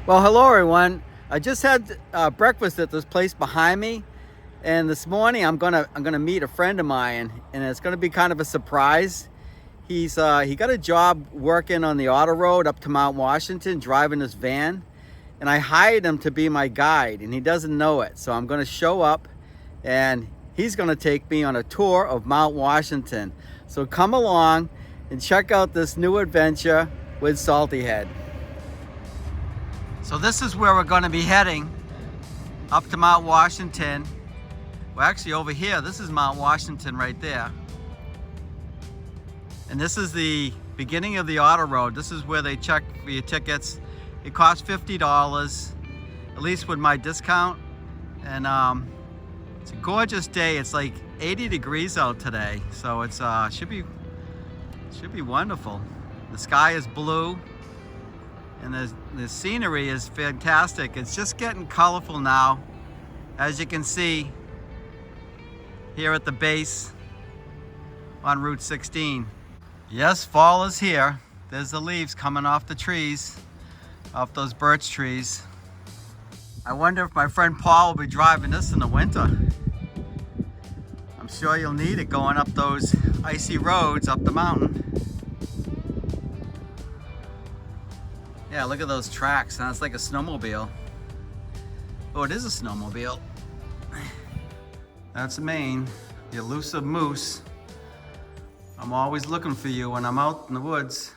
Well, hello everyone. I just had breakfast at this place behind me, and this morning I'm gonna meet a friend of mine, and it's gonna be kind of a surprise. He got a job working on the auto road up to Mount Washington, driving this van, and I hired him to be my guide, and he doesn't know it. So I'm gonna show up, and he's gonna take me on a tour of Mount Washington. So come along and check out this new adventure with Saltyhead. So this is where we're going to be heading, up to Mount Washington. We're actually over here. This is Mount Washington right there. And this is the beginning of the auto road. This is where they check for your tickets. It costs $50, at least with my discount. And it's a gorgeous day. It's like 80 degrees out today. So it's should be wonderful. The sky is blue. And the scenery is fantastic. It's just getting colorful now, as you can see here at the base on Route 16. Yes, fall is here. There's the leaves coming off the trees, off those birch trees. I wonder if my friend Paul will be driving this in the winter. I'm sure you'll need it going up those icy roads up the mountain. Yeah, look at those tracks. Sounds like a snowmobile. Oh, it is a snowmobile. That's Maine, the elusive moose. I'm always looking for you when I'm out in the woods.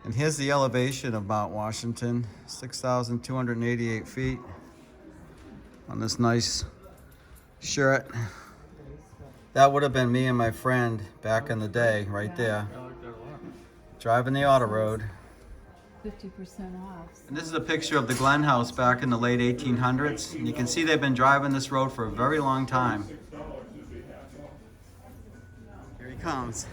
And here's the elevation of Mount Washington, 6,288 feet on this nice shirt. That would have been me and my friend back in the day, right there, driving the auto road. 50% off. And this is a picture of the Glen house back in the late 1800s. And you can see they've been driving this road for a very long time. Here he comes.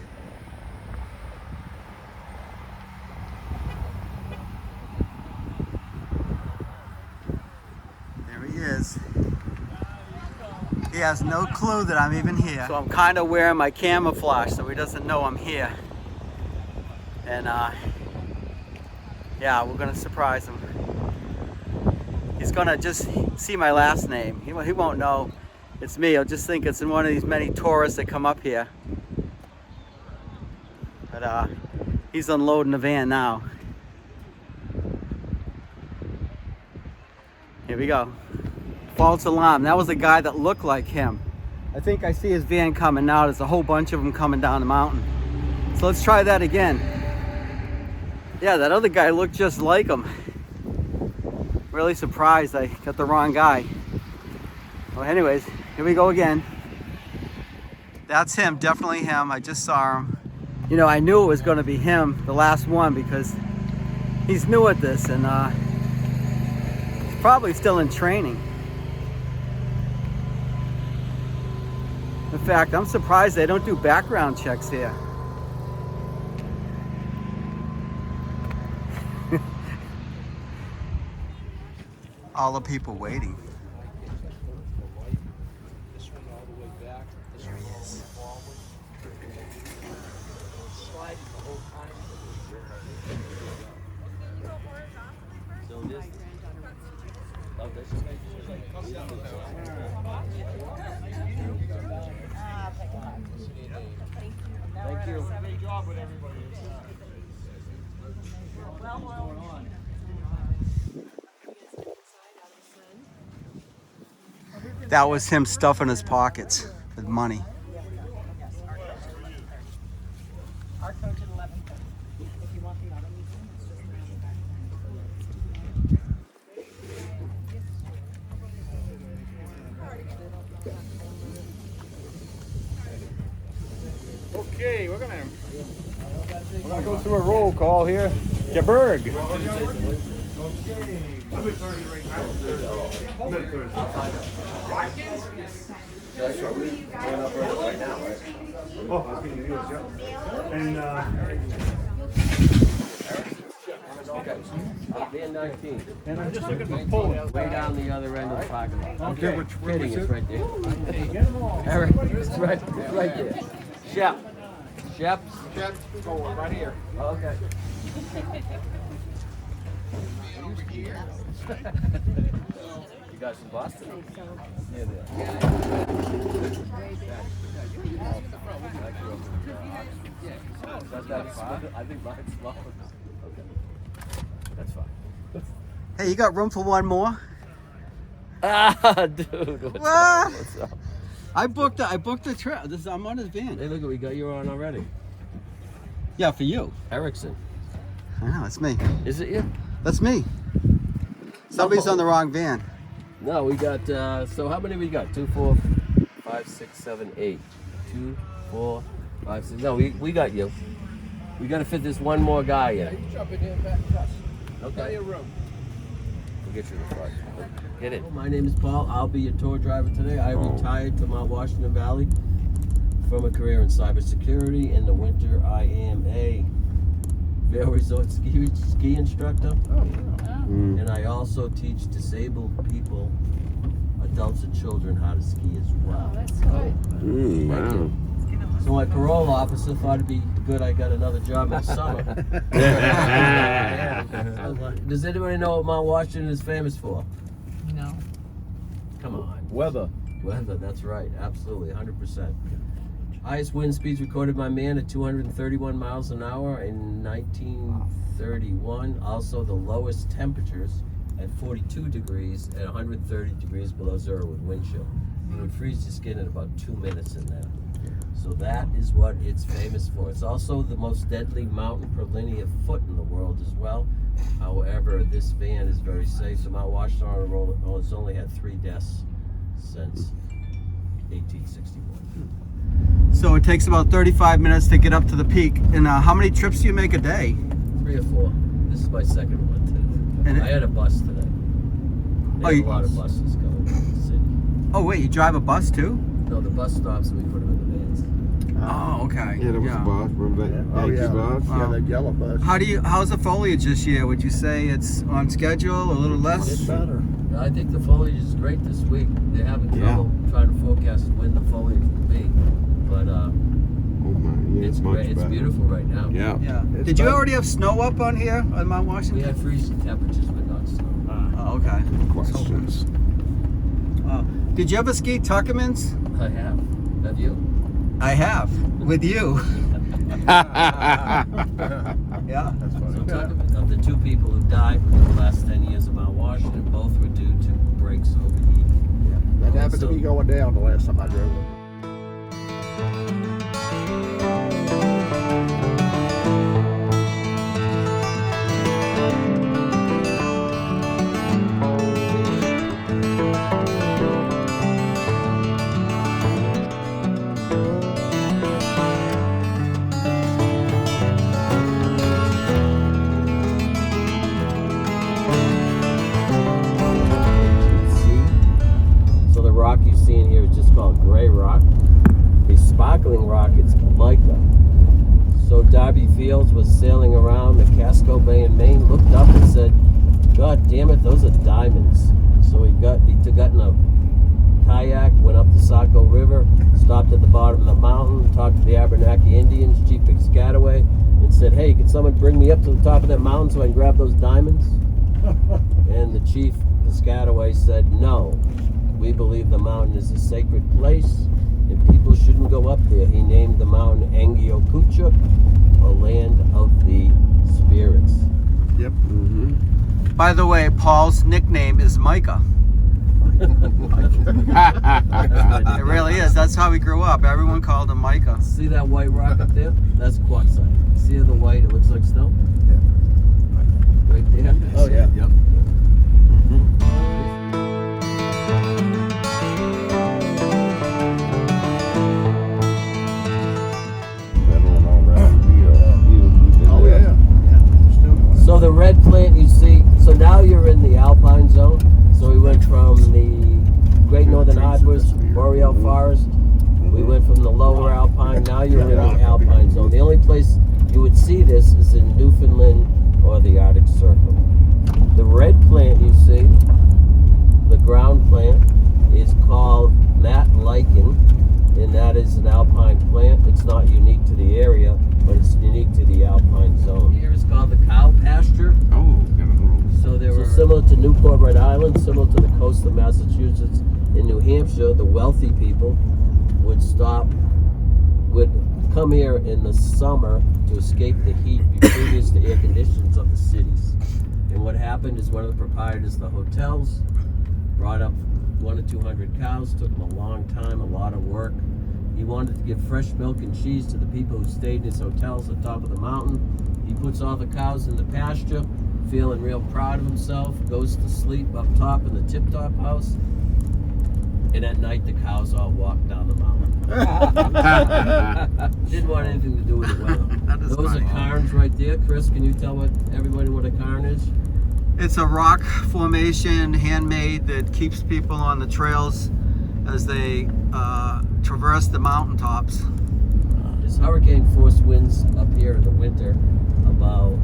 There he is. He has no clue that I'm even here. So I'm kind of wearing my camouflage so he doesn't know I'm here. And yeah, we're gonna surprise him. He's gonna just see my last name. He won't know it's me. He'll just think it's in one of these many tourists that come up here. But he's unloading the van now. Here we go. False alarm. That was a guy that looked like him. I think I see his van coming now. There's a whole bunch of them coming down the mountain. So let's try that again. Yeah, that other guy looked just like him. Really surprised I got the wrong guy. Well, anyways, here we go again. That's him, definitely him. I just saw him. You know, I knew it was going to be him, the last one, because he's new at this and he's probably still in training. In fact, I'm surprised they don't do background checks here. All the people waiting. There he is. Thank you. Great job with everybody. That was him stuffing his pockets with money. Our coach at 11. If you want the other museum, it's just around the Okay, we're gonna go through a roll call here. Jaberg. And Van 19. and I'm just looking for Poland. Way down the other end of the parking lot. Okay, which Kidding, it's right there. Get them all. Eric, it's right there. Shep. Shep. Go right here. Okay. You guys from Boston? Yeah, they are. Not that far. I think mine's smaller. Okay. That's fine. Hey, you got room for one more? Ah, dude. What's up? What's up? I booked the trip. I'm on his van. Hey, look, we got you on already. Yeah, for you. Erickson. Oh, that's me. Is it you? That's me. Somebody's on the wrong van. No, we got, so how many we got? 2, 4, 5, 6, 7, 8. 2, 4, 5, 6. No, we got you. We got to fit this one more guy in. Jump in here, back to us. Okay. room. We'll get you the front. Get in. My name is Paul. I'll be your tour driver today. I retired to Mount Washington Valley from a career in cybersecurity. In the winter, I am a Vail Resort ski instructor. And I also teach disabled people, adults and children, how to ski as well. Oh, that's good. Thank you. So my parole officer thought it'd be good I got another job in the summer. Does anybody know what Mount Washington is famous for? No. Come on. Weather. Weather, that's right. Absolutely, 100%. Highest wind speeds recorded by man at 231 miles an hour in 1931. Also the lowest temperatures at 42 degrees at 130 degrees below zero with wind chill. You would freeze your skin in about 2 minutes in there. So that is what it's famous for. It's also the most deadly mountain per linear foot in the world as well. However, this van is very safe. So Mount Washington on a roll has only had 3 deaths since 1861. So it takes about 35 minutes to get up to the peak. And how many trips do you make a day? 3 or 4. This is my second one today. And I had a bus today. There's a lot of buses going to the city. Oh wait, you drive a bus too? No, the bus stops and we put them in the vans. Oh, okay. Yeah, that was a bus. Remember that? Oh, Yankee yeah. bus? Yeah, that yellow bus. How's the foliage this year? Would you say it's on schedule, a little It's less? better. I think the foliage is great this week. They're having trouble trying to forecast when the foliage will be. But Oh my, yeah, it's much great. It's better. beautiful right now. Yeah. Yeah. It's Did you better. already have snow up on here on Mount We Washington? had freezing temperatures, but not snow. Oh, okay. Questions. Did you ever ski Tuckermans? I have. Have you? I have. With you. Yeah. That's funny. So talk of the 2 people who died within the last 10 years of Mount Washington, both were due to brakes overheating. That happened to me going down the last time I drove it. So the rock you see in here is just called gray rock. The sparkling rock is mica. So Darby Fields was sailing around the Casco Bay in Maine, looked up and said, "God damn it, those are diamonds." So he got in a kayak, went up the Saco River, stopped at the bottom of the mountain, talked to the Abenaki Indians, Chief Piscataway, and said, "Hey, can someone bring me up to the top of that mountain so I can grab those diamonds?" And the Chief Piscataway said, "No, we believe the mountain is a sacred place and people shouldn't go up there." He named the mountain Angiokuchuk, or land of the spirits. Yep. Mm-hmm. By the way, Paul's nickname is Micah. It really is. That's how he grew up. Everyone called him Micah. See that white rock up there? That's quartzite. See the white, it looks like snow? Right there? Oh, yeah. Yep. Oh, yeah. So the red plant you see, so now you're in the alpine zone. So we went from the Great Northern Hardwoods, Boreal Forest. We went from the lower alpine, now you're in the alpine zone. The only place you would see this is in Newfoundland or the Arctic Circle. The red plant you see, the ground plant, is called Mat lichen, and that is an alpine plant. It's not unique to the area, but it's unique to the alpine zone. Here is called the cow pasture. Oh, got a little. So there were similar to Newport, Rhode Island, similar to the coast of Massachusetts. In New Hampshire, the wealthy people would come here in the summer to escape the heat previous to air conditions of the cities. And what happened is one of the proprietors of the hotels brought up 100 or 200 cows, took him a long time, a lot of work. He wanted to give fresh milk and cheese to the people who stayed in his hotels at the top of the mountain. He puts all the cows in the pasture, feeling real proud of himself, goes to sleep up top in the tip-top house, and at night the cows all walk down the mountain. Didn't want anything to do with the weather. Those funny. are cairns right there. Chris, can you tell everybody what a cairn is? It's a rock formation, handmade, that keeps people on the trails as they traverse the mountaintops. There's hurricane force winds up here in the winter about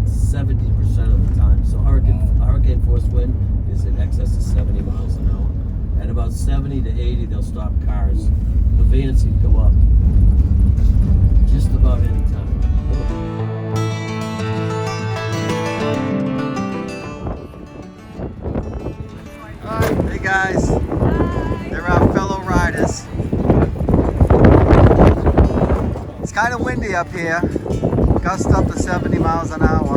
70% of the time. So hurricane force wind is in excess of 70 miles an hour. At about 70 to 80, they'll stop cars. The vans can go up just about any time. Hey guys, they're our fellow riders. It's kind of windy up here, gust up to 70 miles an hour.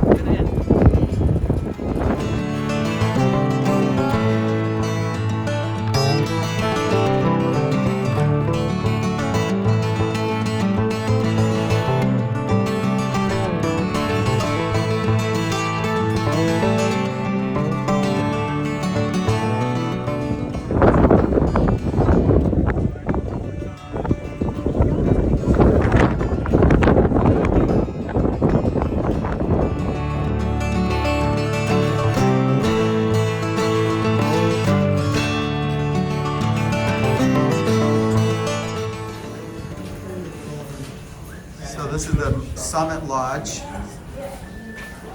So this is the Summit Lodge,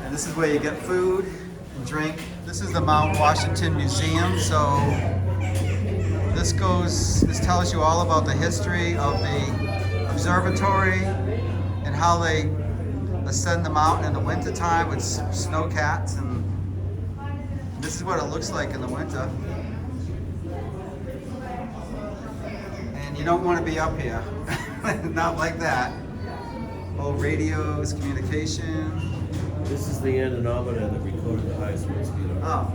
and this is where you get food and drink. This is the Mount Washington Museum. So this tells you all about the history of the observatory and how they ascend the mountain in the wintertime with snowcats, and this is what it looks like in the winter. And you don't want to be up here, not like that. All radios, communication. This is the anemometer that recorded the highest wind speed. Oh.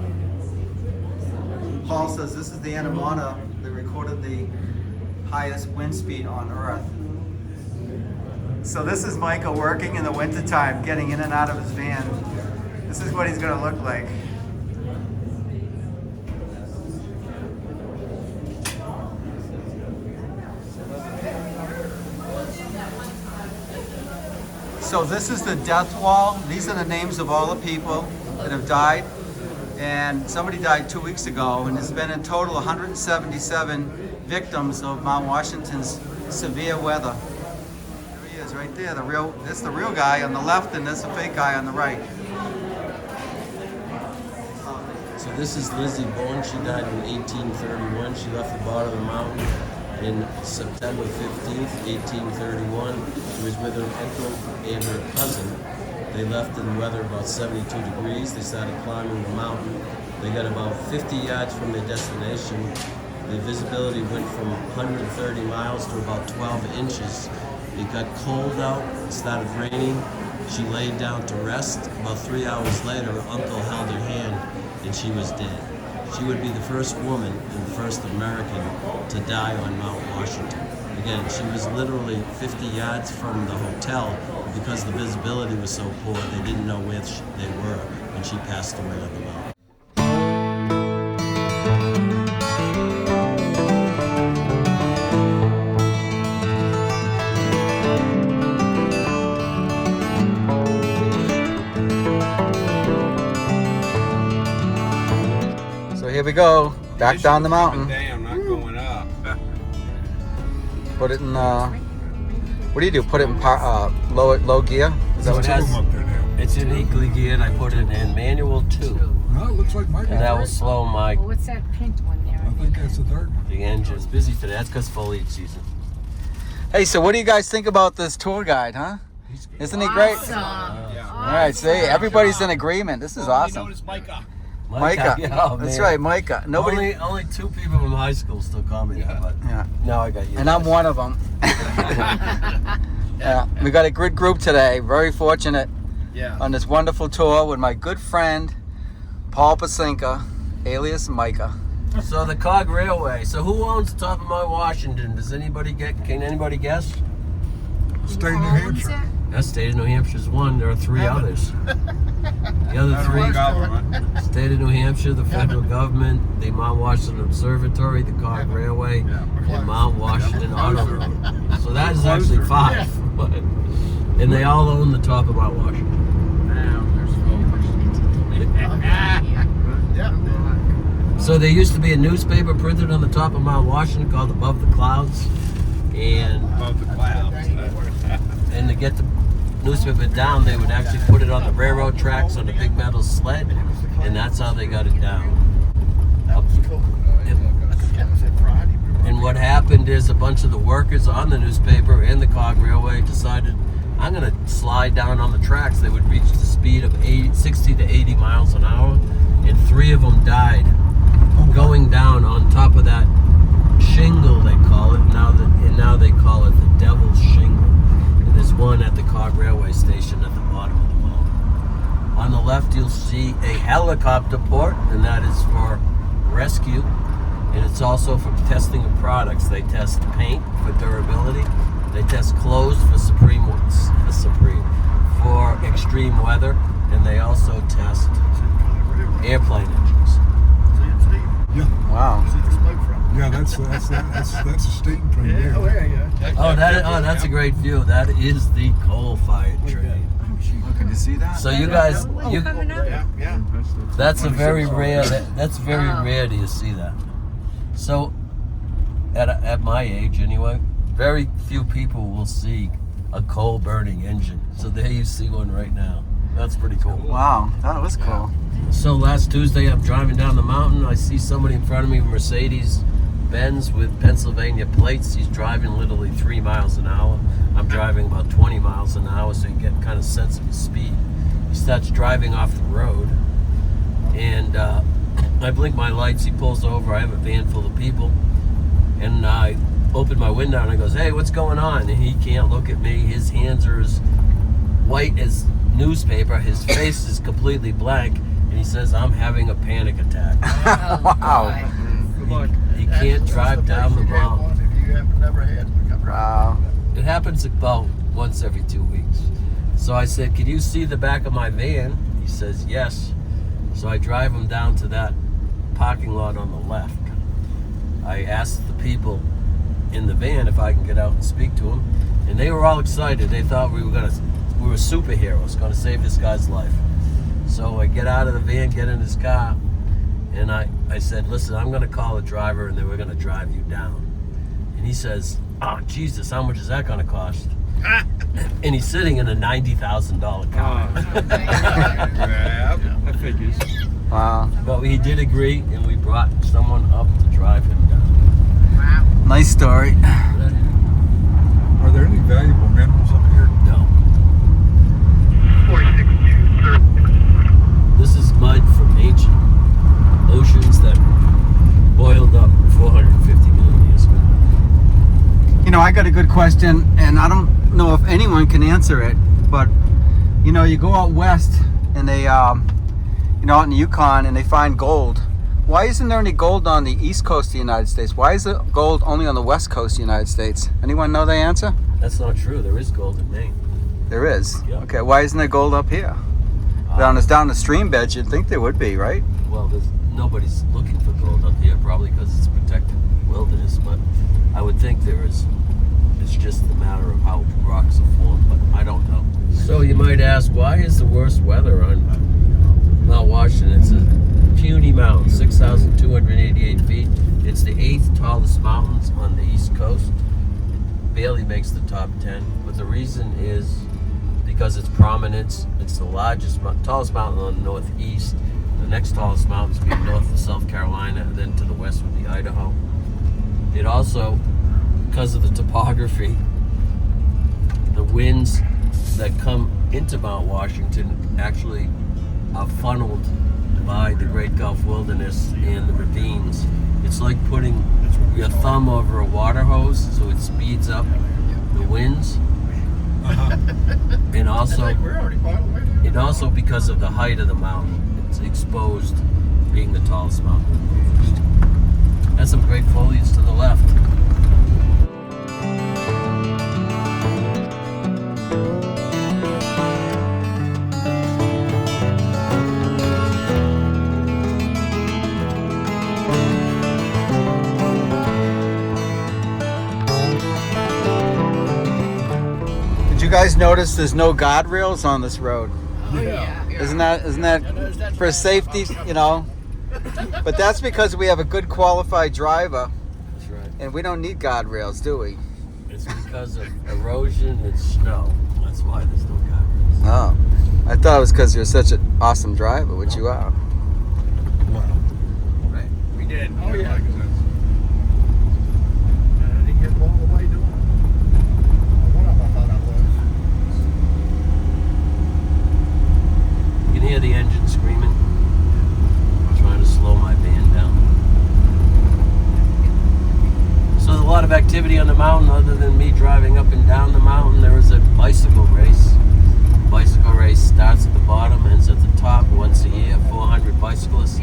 Paul says this is the anemometer that recorded the highest wind speed on Earth. So this is Michael working in the wintertime, getting in and out of his van. This is what he's going to look like. So this is the death wall. These are the names of all the people that have died. And somebody died 2 weeks ago, and there's been in total 177 victims of Mount Washington's severe weather. There he is right there. This is the real guy on the left, and this is the fake guy on the right. So this is Lizzie Bourne. She died in 1831. She left the bottom of the mountain in September 15th, 1831. She was with her uncle and her cousin. They left in weather about 72 degrees. They started climbing the mountain. They got about 50 yards from their destination. The visibility went from 130 miles to about 12 inches. It got cold out, it started raining. She laid down to rest. About 3 hours later, her uncle held her hand and she was dead. She would be the first woman and the first American to die on Mount Washington. Again, she was literally 50 yards from the hotel. Because the visibility was so poor, they didn't know where they were when she passed away on the mountain. So here we go, back down the mountain. Down, not going up. Put it in, what do you do? Put it in low gear? Is that what it is? It's uniquely geared. I put it in manual 2. No, it looks like my And that will slow my Well, what's that pink one there? I think that's the third one. the engine. It's busy today. That's because foliage season. Hey, so what do you guys think about this tour guide, huh? Isn't he great? Awesome. All right, see, everybody's in agreement. This is awesome. Known as Micah. Micah. Yeah, oh, That's man. right, Micah. Nobody. Only 2 people from high school still call me that, but Yeah. now I got you. And I'm one of them. Yeah, we got a good group today. Very fortunate Yeah. on this wonderful tour with my good friend Paul Pacenka, alias Micah. So the Cog Railway. So who owns the top of Mount Washington? Does anybody get? Can anybody guess? State of New Hampshire. That state of New Hampshire's one. There are 3 others. The other 3: state of New Hampshire, the federal government, the Mount Washington Observatory, the Cog Railway, and Mount Washington Auto Road. So that is actually 5. But, and they all own the top of Mount Washington. So there used to be a newspaper printed on the top of Mount Washington called Above the Clouds, and to get the newspaper down, they would actually put it on the railroad tracks on a big metal sled, and that's how they got it down. And what happened is a bunch of the workers on the newspaper and the Cog Railway decided, I'm going to slide down on the tracks. They would reach the speed of 60 to 80 miles an hour, and 3 of them died going down on top of that shingle, they call it. Now they call it the Devil's Shingle. And there's one at the Cog Railway Station at the bottom of the mountain. On the left, you'll see a helicopter port, and that is for rescue. And it's also for testing of products. They test paint for durability. They test clothes for for extreme weather, and they also test airplane engines. Wow. Yeah, that's a steam train there. That's a great view. That is the coal-fired train. Oh, can you see that? So you guys, Yeah. that's a very rare. That's very rare. Do you see that? So, at my age anyway, very few people will see a coal-burning engine. So there you see one right now. That's pretty cool. Wow, that was cool. So last Tuesday, I'm driving down the mountain. I see somebody in front of me, Mercedes-Benz with Pennsylvania plates. He's driving literally 3 miles an hour. I'm driving about 20 miles an hour, so you get kind of sense of his speed. He starts driving off the road, and I blink my lights. He pulls over. I have a van full of people, and I open my window, and I goes, "Hey, what's going on?" And he can't look at me. His hands are as white as newspaper. His face is completely blank, and he says, "I'm having a panic attack." Wow. He can't drive down the mountain. Wow. It happens about once every 2 weeks. So I said, "Can you see the back of my van?" He says, "Yes." So I drive him down to that parking lot on the left. I asked the people in the van if I can get out and speak to him, and they were all excited. They thought we were superheroes, going to save this guy's life. So I get out of the van, get in his car, and I said, "Listen, I'm going to call a driver, and then we're going to drive you down." And he says, "Oh, Jesus, how much is that going to cost?" And he's sitting in a $90,000 car. That figures. Wow. But he did agree, and we brought someone up to drive him down. Nice story. Are there any valuable minerals up here? No. This is mud from ancient oceans that boiled up 450 million years ago. You know, I got a good question, and I don't know if anyone can answer it, but you know, you go out west and they, out in the Yukon, and they find gold. Why isn't there any gold on the east coast of the United States? Why is the gold only on the west coast of the United States? Anyone know the answer? That's not true. There is gold in Maine. There is. Yep. Okay, why isn't there gold up here? Down the stream bed, you'd think there would be, right? Well, nobody's looking for gold up here, probably because it's protected wilderness, but I would think there is. It's just a matter of how rocks are formed, but I don't know. So you might ask, why is the worst weather on Mount Washington? It's a puny mountain, 6,288 feet. It's the 8th tallest mountains on the East Coast. Barely makes the top 10, but the reason is because its prominence. It's the tallest mountain on the northeast. The next tallest mountains would be north of South Carolina, and then to the west would be Idaho. It also, because of the topography, the winds that come into Mount Washington actually are funneled by the Great Gulf Wilderness and the ravines. It's like putting your thumb over a water hose, so it speeds up the winds. And also, because of the height of the mountain, it's exposed, being the tallest mountain. Has some great foliage to the left. Did you guys notice there's no guardrails on this road? Yeah. Isn't that for safety, you know? But that's because we have a good qualified driver, That's right. and we don't need guardrails, do we? It's because of erosion and snow. That's why there's no guardrails. Oh, I thought it was because you're such an awesome driver, which you are. Wow. Right. We did. Oh, yeah. I didn't get all the way doing it. One of them I thought I was. You can hear the engine screaming. I'm trying to slow my van down. So there's a lot of activity on the mountain other than me driving up and down the mountain. There is a bicycle race. Bicycle race starts at the bottom, ends at the top once a year, 400 bicyclists.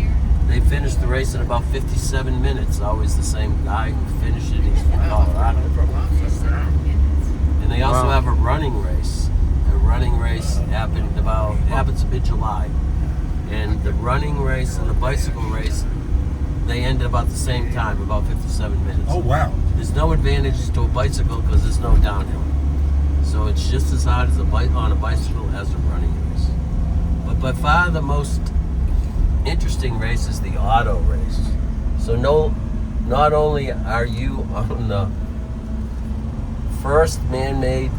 They finish the race in about 57 minutes. Always the same guy who finished it. He's from Colorado. And they also have a running race. A running race happens mid-July. And the running race and the bicycle race, they end at about the same time, about 57 minutes. Oh, wow. There's no advantages to a bicycle because there's no downhill. So it's just as hard as on a bicycle as a running race. But by far the most interesting race is the auto race. So not only are you on the first man-made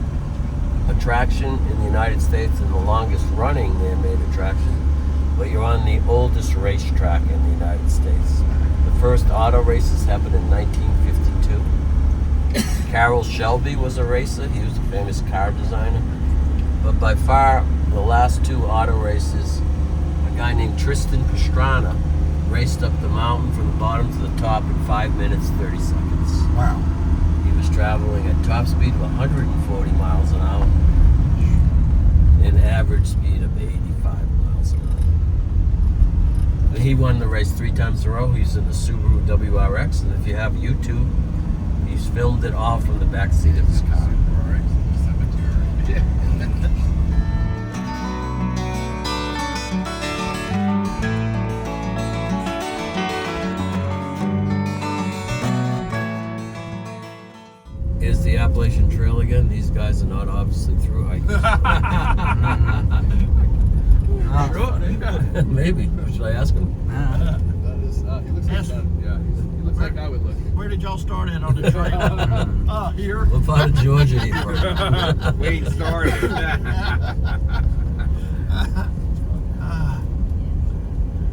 attraction in the United States and the longest running man-made attraction, but you're on the oldest racetrack in the United States. The first auto races happened in 1952. Carroll Shelby was a racer. He was a famous car designer. But by far, the last two auto races, a guy named Tristan Pastrana raced up the mountain from the bottom to the top in 5 minutes, 30 seconds. Wow. He was traveling at top speed of 140 miles an hour and average speed of 85 miles an hour. He won the race 3 times in a row. He's in the Subaru WRX, and if you have YouTube, he's filmed it all from the back seat of his car. Here's the Appalachian Trail again. These guys are not obviously through hiking. Maybe. Should I ask him? He looks like that. Yeah, he looks like I would look. Where did y'all start at on the trail? Here. What part of Georgia are you from? We ain't started.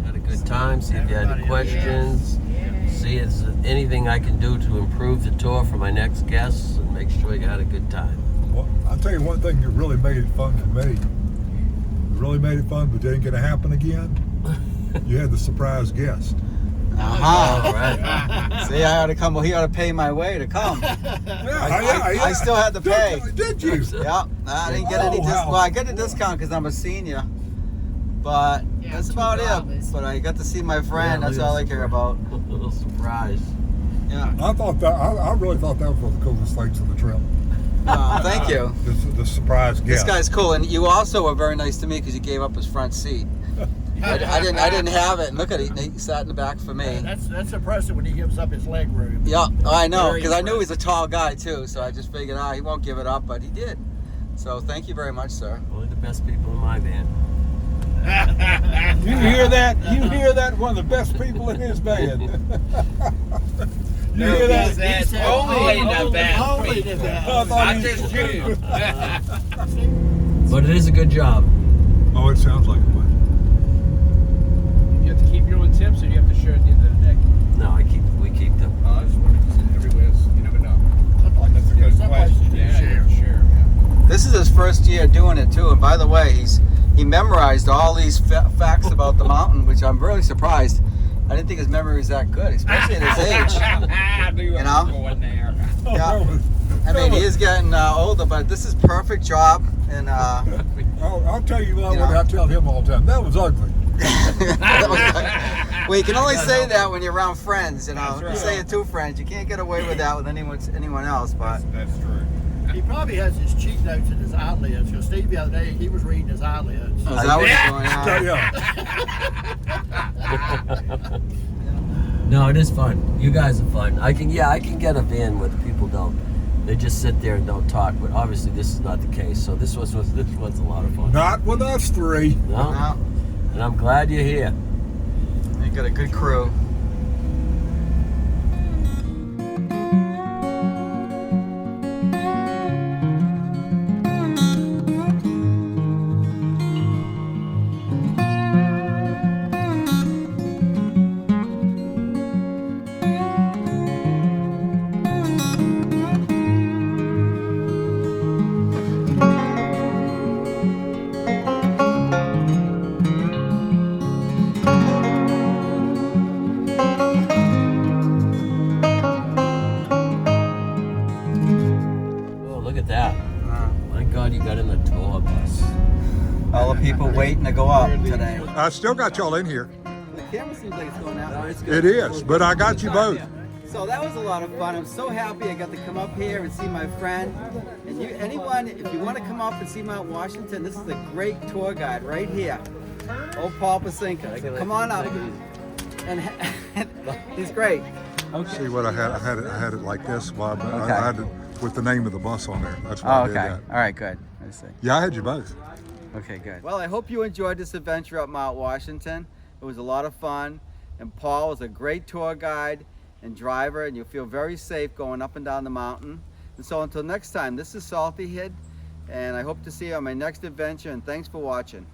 Had a good time. See if you had any questions. See if there's anything I can do to improve the tour for my next guests, and make sure you had a good time. Well, I'll tell you one thing that really made it fun for me. It really made it fun, but ain't gonna happen again. You had the surprise guest. All right. See, I ought to come. Well, he ought to pay my way to come. I still had to pay. Did you? Yeah, I didn't get any discount. Well, I get a discount because I'm a senior, but that's about it. But I got to see my friend. That's all I care about. A little surprise. Yeah. I really thought that was one of the coolest things of the trip. Thank you. The surprise This guest. guy's cool, and you also were very nice to me because you gave up his front seat. I didn't have it. And look at it. He sat in the back for me. That's impressive when he gives up his leg room. Yeah, I know, Very because I knew he's a tall guy too, so I just figured, he won't give it up, but he did. So thank you very much, sir. Only the best people in my van. You hear that? You hear that? One of the best people in his band. You hear that? That's only the best. Only the best. Not just you. But it is a good job. Oh, it sounds like it was. You have to keep your own tips, or you have to share at the end of the day. No, we keep them. I just wanted to everywhere. You never know. That's a good question. Yeah, share. This is his first year here doing it too. And by the way, he memorized all these facts about the mountain, which I'm really surprised. I didn't think his memory was that good, especially at his age. I knew You know? going there. Yeah. I mean, he is getting older, but this is perfect job. And I'll tell you what You know? I tell him all the time. That was ugly. well, you can only say that when you're around friends. You know, That's right. you say it to friends. You can't get away with that with anyone else. But That's true. He probably has his cheek notes in his eyelids. Because Steve the other day, he was reading his eyelids. is that what's going on? Yeah. No, it is fun. You guys are fun. I can get a van where the people don't. They just sit there and don't talk. But obviously, this is not the case. So this one's a lot of fun. Not with us three. No? No, And I'm glad you're here. you got a good crew. Oh, look at that. My God, you got in the tour bus. All the people waiting to go up today. I still got y'all in here. The camera seems like it's going out. No, it's good. It is, but I got you both. So that was a lot of fun. I'm so happy I got to come up here and see my friend. And anyone, if you want to come up and see Mount Washington, this is a great tour guide right here. Old Paul Pacenka. So come on up. And he's great. See what I had? I had it like this. Well, Okay. I had it with the name of the bus on there. That's why Oh, I did okay. that. All right, good. I see. Yeah, I had you both. Okay, good. Well, I hope you enjoyed this adventure up Mount Washington. It was a lot of fun. And Paul was a great tour guide and driver, and you'll feel very safe going up and down the mountain. And so until next time, this is Saltyhead, and I hope to see you on my next adventure, and thanks for watching.